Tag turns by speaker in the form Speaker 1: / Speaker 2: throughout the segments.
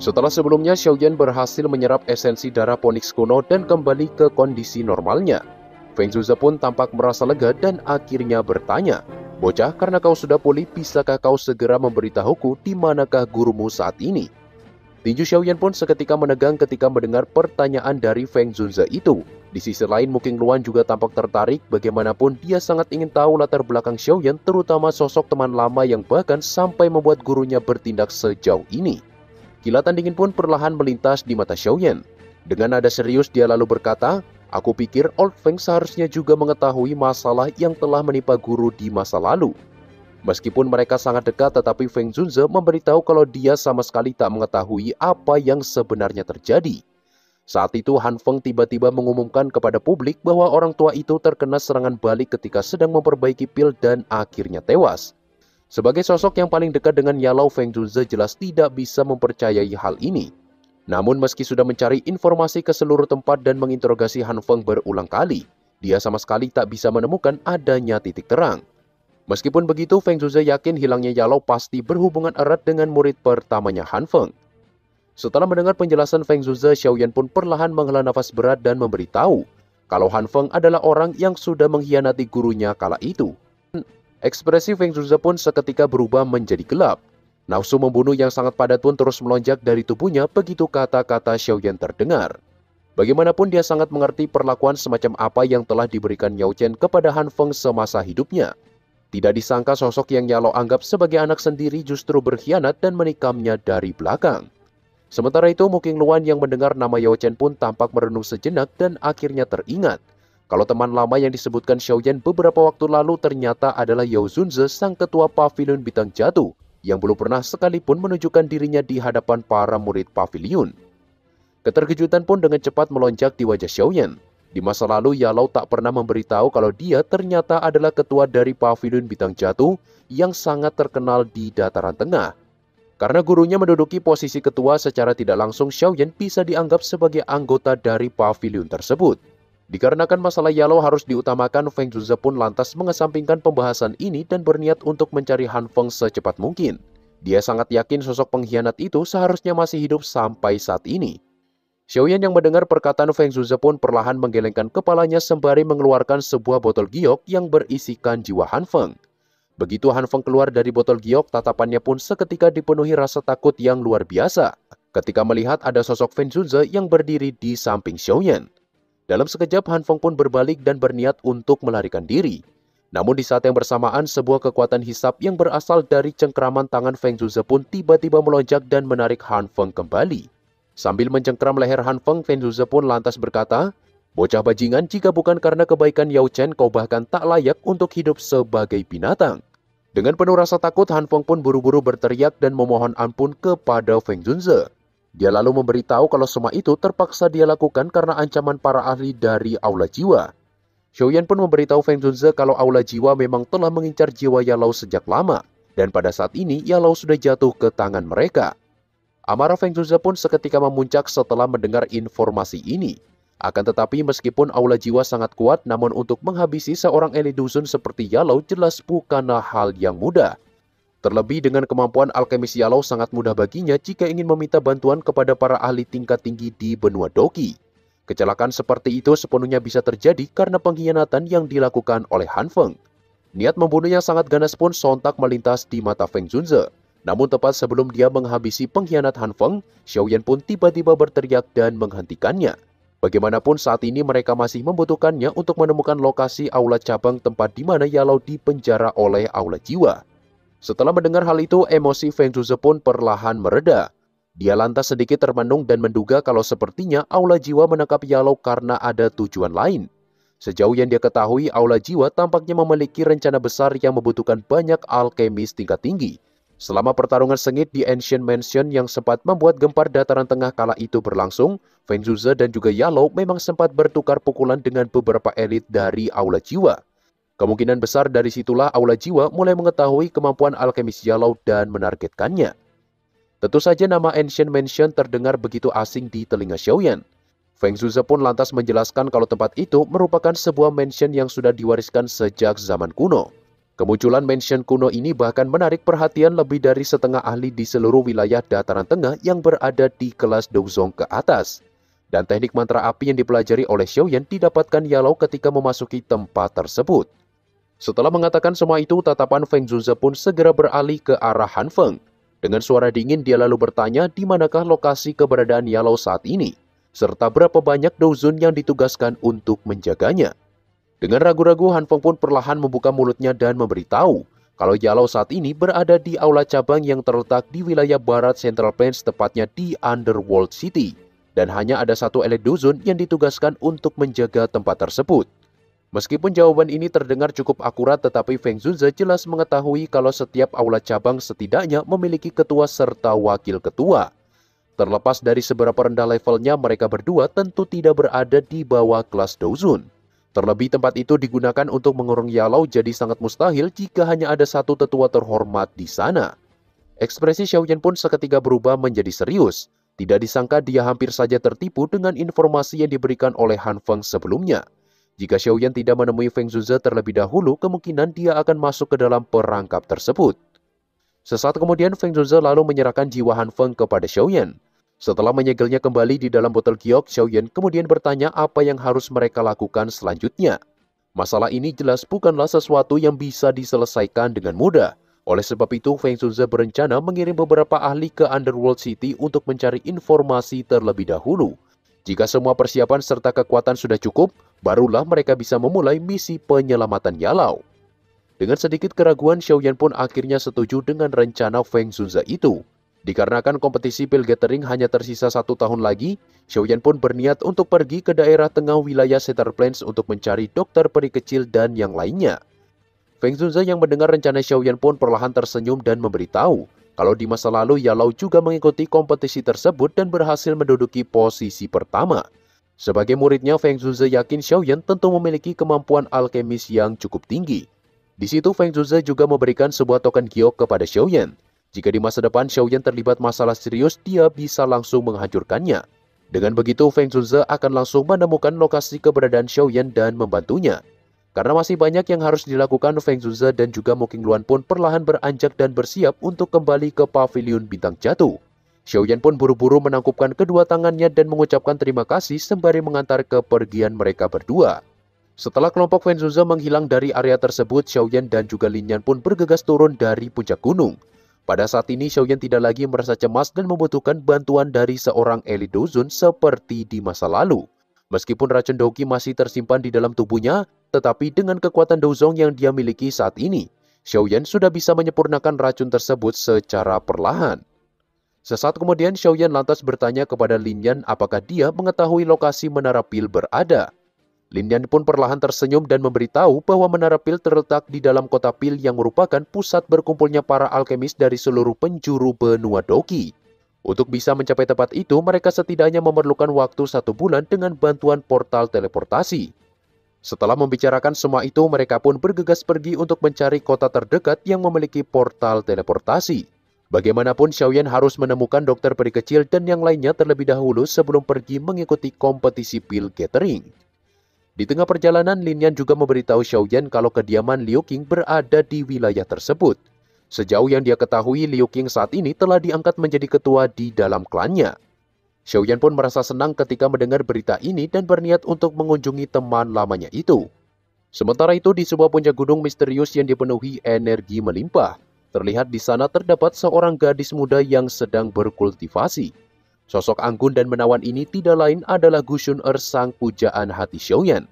Speaker 1: Setelah sebelumnya Xiaoyan berhasil menyerap esensi darah Phoenix kuno dan kembali ke kondisi normalnya, Feng Zhuze pun tampak merasa lega dan akhirnya bertanya, "Bocah, karena kau sudah pulih, bisakah kau segera memberitahuku di manakah gurumu saat ini?" Tinju Xiaoyan pun seketika menegang ketika mendengar pertanyaan dari Feng Zhuze itu. Di sisi lain, Mu Qingluan juga tampak tertarik, bagaimanapun dia sangat ingin tahu latar belakang Xiaoyan, terutama sosok teman lama yang bahkan sampai membuat gurunya bertindak sejauh ini. Kilatan dingin pun perlahan melintas di mata Xiaoyan. Dengan nada serius dia lalu berkata, "Aku pikir Old Feng seharusnya juga mengetahui masalah yang telah menimpa guru di masa lalu." Meskipun mereka sangat dekat, tetapi Feng Zhuze memberitahu kalau dia sama sekali tak mengetahui apa yang sebenarnya terjadi. Saat itu Han Feng tiba-tiba mengumumkan kepada publik bahwa orang tua itu terkena serangan balik ketika sedang memperbaiki pil dan akhirnya tewas. Sebagai sosok yang paling dekat dengan Yalou, Feng Zhuze jelas tidak bisa mempercayai hal ini. Namun meski sudah mencari informasi ke seluruh tempat dan menginterogasi Han Feng berulang kali, dia sama sekali tak bisa menemukan adanya titik terang. Meskipun begitu, Feng Zhuze yakin hilangnya Yalou pasti berhubungan erat dengan murid pertamanya Han Feng. Setelah mendengar penjelasan Feng Zhuze, Xiaoyan pun perlahan menghela nafas berat dan memberitahu kalau Han Feng adalah orang yang sudah mengkhianati gurunya kala itu. Ekspresi Feng Zhuze pun seketika berubah menjadi gelap. Nafsu membunuh yang sangat padat pun terus melonjak dari tubuhnya begitu kata-kata Xiaoyan terdengar. Bagaimanapun dia sangat mengerti perlakuan semacam apa yang telah diberikan Yao Chen kepada Han Feng semasa hidupnya. Tidak disangka sosok yang Yalou anggap sebagai anak sendiri justru berkhianat dan menikamnya dari belakang. Sementara itu, Mu Qingluan yang mendengar nama Yao Chen pun tampak merenung sejenak dan akhirnya teringat kalau teman lama yang disebutkan Xiaoyan beberapa waktu lalu ternyata adalah Yao Zunze, sang ketua Paviliun Bintang Jatuh, yang belum pernah sekalipun menunjukkan dirinya di hadapan para murid paviliun. Keterkejutan pun dengan cepat melonjak di wajah Xiaoyan. Di masa lalu, Yalou tak pernah memberitahu kalau dia ternyata adalah ketua dari Paviliun Bintang Jatuh yang sangat terkenal di Dataran Tengah. Karena gurunya menduduki posisi ketua, secara tidak langsung Xiaoyan bisa dianggap sebagai anggota dari paviliun tersebut. Dikarenakan masalah Yalou harus diutamakan, Feng Zhuze pun lantas mengesampingkan pembahasan ini dan berniat untuk mencari Han Feng secepat mungkin. Dia sangat yakin sosok pengkhianat itu seharusnya masih hidup sampai saat ini. Xiaoyan yang mendengar perkataan Feng Zhuze pun perlahan menggelengkan kepalanya sembari mengeluarkan sebuah botol giok yang berisikan jiwa Han Feng. Begitu Han Feng keluar dari botol giok, tatapannya pun seketika dipenuhi rasa takut yang luar biasa ketika melihat ada sosok Feng Zhuze yang berdiri di samping Xiaoyan. Dalam sekejap, Han Feng pun berbalik dan berniat untuk melarikan diri. Namun di saat yang bersamaan, sebuah kekuatan hisap yang berasal dari cengkraman tangan Feng Zhuze pun tiba-tiba melonjak dan menarik Han Feng kembali. Sambil mencengkram leher Han Feng, Feng Zhuze pun lantas berkata, "Bocah bajingan, jika bukan karena kebaikan Yao Chen, kau bahkan tak layak untuk hidup sebagai binatang." Dengan penuh rasa takut, Han Feng pun buru-buru berteriak dan memohon ampun kepada Feng Zhuze. Dia lalu memberitahu kalau semua itu terpaksa dia lakukan karena ancaman para ahli dari Aula Jiwa. Xiaoyan pun memberitahu Feng Zhuze kalau Aula Jiwa memang telah mengincar jiwa Yalou sejak lama, dan pada saat ini Yalou sudah jatuh ke tangan mereka. Amarah Feng Zhuze pun seketika memuncak setelah mendengar informasi ini. Akan tetapi meskipun Aula Jiwa sangat kuat, namun untuk menghabisi seorang elit dusun seperti Yalou jelas bukanlah hal yang mudah. Terlebih dengan kemampuan alkemis Yalou sangat mudah baginya jika ingin meminta bantuan kepada para ahli tingkat tinggi di benua Doqi. Kecelakaan seperti itu sepenuhnya bisa terjadi karena pengkhianatan yang dilakukan oleh Han Feng. Niat membunuh yang sangat ganas pun sontak melintas di mata Feng Zhuze. Namun tepat sebelum dia menghabisi pengkhianat Han Feng, Xiaoyan pun tiba-tiba berteriak dan menghentikannya. Bagaimanapun saat ini mereka masih membutuhkannya untuk menemukan lokasi aula cabang tempat di mana Yalou dipenjara oleh Aula Jiwa. Setelah mendengar hal itu, emosi Feng Zhuze pun perlahan mereda. Dia lantas sedikit termenung dan menduga kalau sepertinya Aula Jiwa menangkap Yalou karena ada tujuan lain. Sejauh yang dia ketahui, Aula Jiwa tampaknya memiliki rencana besar yang membutuhkan banyak alkemis tingkat tinggi. Selama pertarungan sengit di Ancient Mansion yang sempat membuat gempar Dataran Tengah kala itu berlangsung, Feng Zhuze dan juga Yalou memang sempat bertukar pukulan dengan beberapa elit dari Aula Jiwa. Kemungkinan besar dari situlah Aula Jiwa mulai mengetahui kemampuan alkemis Yalou dan menargetkannya. Tentu saja nama Ancient Mansion terdengar begitu asing di telinga Xiaoyan. Feng Zhuze pun lantas menjelaskan kalau tempat itu merupakan sebuah mansion yang sudah diwariskan sejak zaman kuno. Kemunculan mansion kuno ini bahkan menarik perhatian lebih dari setengah ahli di seluruh wilayah dataran tengah yang berada di kelas Douzong ke atas. Dan teknik mantra api yang dipelajari oleh Xiaoyan didapatkan Yalou ketika memasuki tempat tersebut. Setelah mengatakan semua itu, tatapan Feng Zunze pun segera beralih ke arah Han Feng. Dengan suara dingin, dia lalu bertanya di manakah lokasi keberadaan Yalou saat ini, serta berapa banyak Douzun yang ditugaskan untuk menjaganya. Dengan ragu-ragu, Han Feng pun perlahan membuka mulutnya dan memberitahu kalau Yalou saat ini berada di aula cabang yang terletak di wilayah barat Central Plains, tepatnya di Underworld City. Dan hanya ada satu elit Douzun yang ditugaskan untuk menjaga tempat tersebut. Meskipun jawaban ini terdengar cukup akurat, tetapi Feng Zunze jelas mengetahui kalau setiap aula cabang setidaknya memiliki ketua serta wakil ketua. Terlepas dari seberapa rendah levelnya, mereka berdua tentu tidak berada di bawah kelas Douzun. Terlebih tempat itu digunakan untuk mengurung Yalou, jadi sangat mustahil jika hanya ada satu tetua terhormat di sana. Ekspresi Xiaoyan pun seketika berubah menjadi serius. Tidak disangka dia hampir saja tertipu dengan informasi yang diberikan oleh Han Feng sebelumnya. Jika Xiaoyan tidak menemui Feng Zunze terlebih dahulu, kemungkinan dia akan masuk ke dalam perangkap tersebut. Sesaat kemudian, Feng Zunze lalu menyerahkan jiwa Han Feng kepada Xiaoyan. Setelah menyegelnya kembali di dalam botol giok, Xiaoyan kemudian bertanya apa yang harus mereka lakukan selanjutnya. Masalah ini jelas bukanlah sesuatu yang bisa diselesaikan dengan mudah. Oleh sebab itu, Feng Zunze berencana mengirim beberapa ahli ke Underworld City untuk mencari informasi terlebih dahulu. Jika semua persiapan serta kekuatan sudah cukup, barulah mereka bisa memulai misi penyelamatan Yalou. Dengan sedikit keraguan, Xiaoyan pun akhirnya setuju dengan rencana Feng Zunze itu. Dikarenakan kompetisi pil gathering hanya tersisa 1 tahun lagi, Xiaoyan pun berniat untuk pergi ke daerah tengah wilayah Central Plains untuk mencari dokter peri kecil dan yang lainnya. Feng Zunze yang mendengar rencana Xiaoyan pun perlahan tersenyum dan memberitahu kalau di masa lalu Yalou juga mengikuti kompetisi tersebut dan berhasil menduduki posisi pertama. Sebagai muridnya, Feng Zunze yakin Xiaoyan tentu memiliki kemampuan alkemis yang cukup tinggi. Di situ Feng Zunze juga memberikan sebuah token giok kepada Xiaoyan. Jika di masa depan Xiaoyan terlibat masalah serius, dia bisa langsung menghancurkannya. Dengan begitu, Feng Zunze akan langsung menemukan lokasi keberadaan Xiaoyan dan membantunya. Karena masih banyak yang harus dilakukan, Feng Zunze dan juga Mo Qingluan pun perlahan beranjak dan bersiap untuk kembali ke pavilion bintang jatuh. Xiaoyan pun buru-buru menangkupkan kedua tangannya dan mengucapkan terima kasih sembari mengantar kepergian mereka berdua. Setelah kelompok Feng Zunze menghilang dari area tersebut, Xiaoyan dan juga Lin Yan pun bergegas turun dari puncak gunung. Pada saat ini, Xiaoyan tidak lagi merasa cemas dan membutuhkan bantuan dari seorang elit Douzun seperti di masa lalu. Meskipun racun Douqi masih tersimpan di dalam tubuhnya, tetapi dengan kekuatan Douzong yang dia miliki saat ini, Xiaoyan sudah bisa menyempurnakan racun tersebut secara perlahan. Sesaat kemudian, Xiaoyan lantas bertanya kepada Lin Yan apakah dia mengetahui lokasi menara pil berada. Lin Yan pun perlahan tersenyum dan memberitahu bahwa menara pil terletak di dalam kota pil yang merupakan pusat berkumpulnya para alkemis dari seluruh penjuru benua Douqi. Untuk bisa mencapai tempat itu, mereka setidaknya memerlukan waktu 1 bulan dengan bantuan portal teleportasi. Setelah membicarakan semua itu, mereka pun bergegas pergi untuk mencari kota terdekat yang memiliki portal teleportasi. Bagaimanapun, Xiaoyan harus menemukan dokter peri kecil dan yang lainnya terlebih dahulu sebelum pergi mengikuti kompetisi pil gathering. Di tengah perjalanan, Lin Yan juga memberitahu Xiaoyan kalau kediaman Liu Qing berada di wilayah tersebut. Sejauh yang dia ketahui, Liu Qing saat ini telah diangkat menjadi ketua di dalam klannya. Xiaoyan pun merasa senang ketika mendengar berita ini dan berniat untuk mengunjungi teman lamanya itu. Sementara itu, di sebuah puncak gunung misterius yang dipenuhi energi melimpah, terlihat di sana terdapat seorang gadis muda yang sedang berkultivasi. Sosok anggun dan menawan ini tidak lain adalah Gu Shun'er, sang pujaan hati Xiaoyan.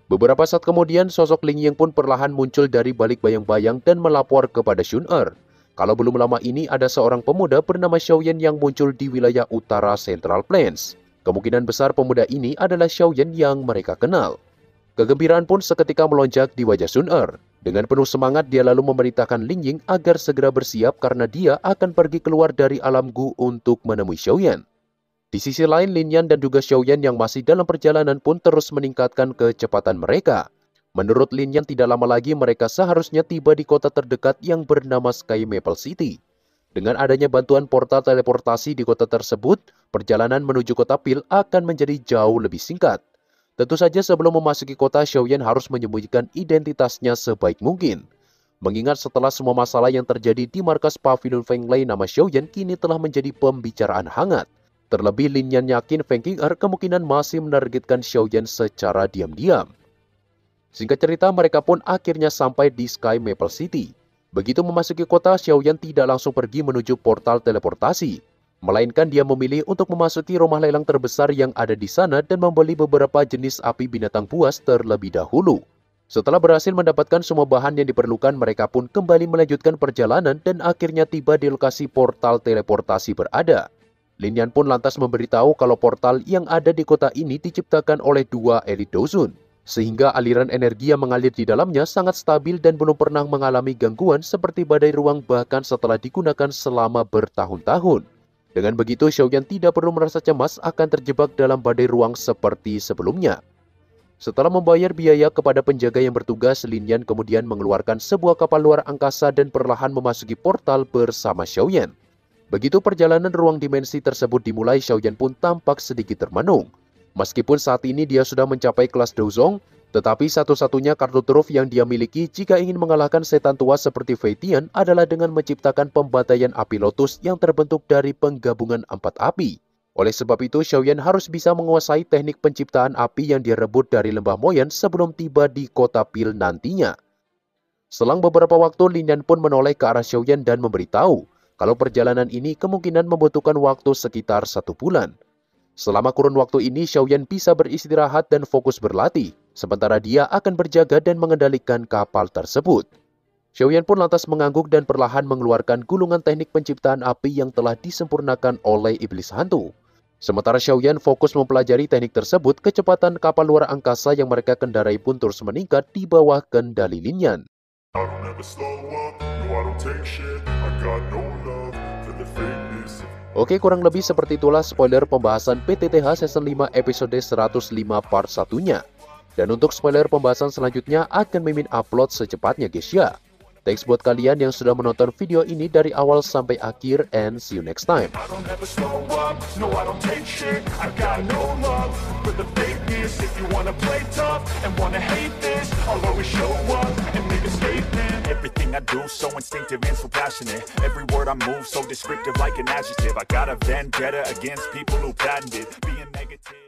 Speaker 1: Beberapa saat kemudian, sosok Ling Ying pun perlahan muncul dari balik bayang-bayang dan melapor kepada Shun'er. Kalau belum lama ini ada seorang pemuda bernama Xiaoyan yang muncul di wilayah utara Central Plains. Kemungkinan besar pemuda ini adalah Xiaoyan yang mereka kenal. Kegembiraan pun seketika melonjak di wajah Shun'er. Dengan penuh semangat, dia lalu memerintahkan Ling Ying agar segera bersiap karena dia akan pergi keluar dari alam Gu untuk menemui Xiaoyan. Di sisi lain, Lin Yan dan juga Xiaoyan yang masih dalam perjalanan pun terus meningkatkan kecepatan mereka. Menurut Lin Yan, tidak lama lagi mereka seharusnya tiba di kota terdekat yang bernama Sky Maple City. Dengan adanya bantuan portal teleportasi di kota tersebut, perjalanan menuju kota pil akan menjadi jauh lebih singkat. Tentu saja sebelum memasuki kota, Xiaoyan harus menyembunyikan identitasnya sebaik mungkin. Mengingat setelah semua masalah yang terjadi di markas Pavilion Fenglai, nama Xiaoyan kini telah menjadi pembicaraan hangat. Terlebih Lin Yan yakin Feng Qing'er kemungkinan masih menargetkan Xiaoyan secara diam-diam. Singkat cerita, mereka pun akhirnya sampai di Sky Maple City. Begitu memasuki kota, Xiaoyan tidak langsung pergi menuju portal teleportasi, melainkan dia memilih untuk memasuki rumah lelang terbesar yang ada di sana dan membeli beberapa jenis api binatang buas terlebih dahulu. Setelah berhasil mendapatkan semua bahan yang diperlukan, mereka pun kembali melanjutkan perjalanan dan akhirnya tiba di lokasi portal teleportasi berada. Lin Yan pun lantas memberitahu kalau portal yang ada di kota ini diciptakan oleh dua elit Dozun, sehingga aliran energi yang mengalir di dalamnya sangat stabil dan belum pernah mengalami gangguan seperti badai ruang bahkan setelah digunakan selama bertahun-tahun. Dengan begitu, Xiaoyan tidak perlu merasa cemas akan terjebak dalam badai ruang seperti sebelumnya. Setelah membayar biaya kepada penjaga yang bertugas, Lin Yan kemudian mengeluarkan sebuah kapal luar angkasa dan perlahan memasuki portal bersama Xiaoyan. Begitu perjalanan ruang dimensi tersebut dimulai, Xiaoyan pun tampak sedikit termenung. Meskipun saat ini dia sudah mencapai kelas Dozong, tetapi satu-satunya kartu truf yang dia miliki jika ingin mengalahkan setan tua seperti Fei Tian adalah dengan menciptakan pembantaian api lotus yang terbentuk dari penggabungan 4 api. Oleh sebab itu, Xiaoyan harus bisa menguasai teknik penciptaan api yang dia rebut dari lembah Moyan sebelum tiba di kota Pil nantinya. Selang beberapa waktu, Lin Yan pun menoleh ke arah Xiaoyan dan memberitahu kalau perjalanan ini kemungkinan membutuhkan waktu sekitar 1 bulan. Selama kurun waktu ini, Xiaoyan bisa beristirahat dan fokus berlatih, sementara dia akan berjaga dan mengendalikan kapal tersebut. Xiaoyan pun lantas mengangguk dan perlahan mengeluarkan gulungan teknik penciptaan api yang telah disempurnakan oleh iblis hantu. Sementara Xiaoyan fokus mempelajari teknik tersebut, kecepatan kapal luar angkasa yang mereka kendarai pun terus meningkat di bawah kendali Lin Yan. Oke, kurang lebih seperti itulah spoiler pembahasan PTTH Season 5 episode 105 part 1-nya. Dan untuk spoiler pembahasan selanjutnya akan Mimin upload secepatnya guys ya. Thanks buat kalian yang sudah menonton video ini dari awal sampai akhir, and see you next time.
Speaker 2: Everything I do so instinctive and so passionate. Every word I move so descriptive like an adjective. I got a vendetta against people who patented being negative.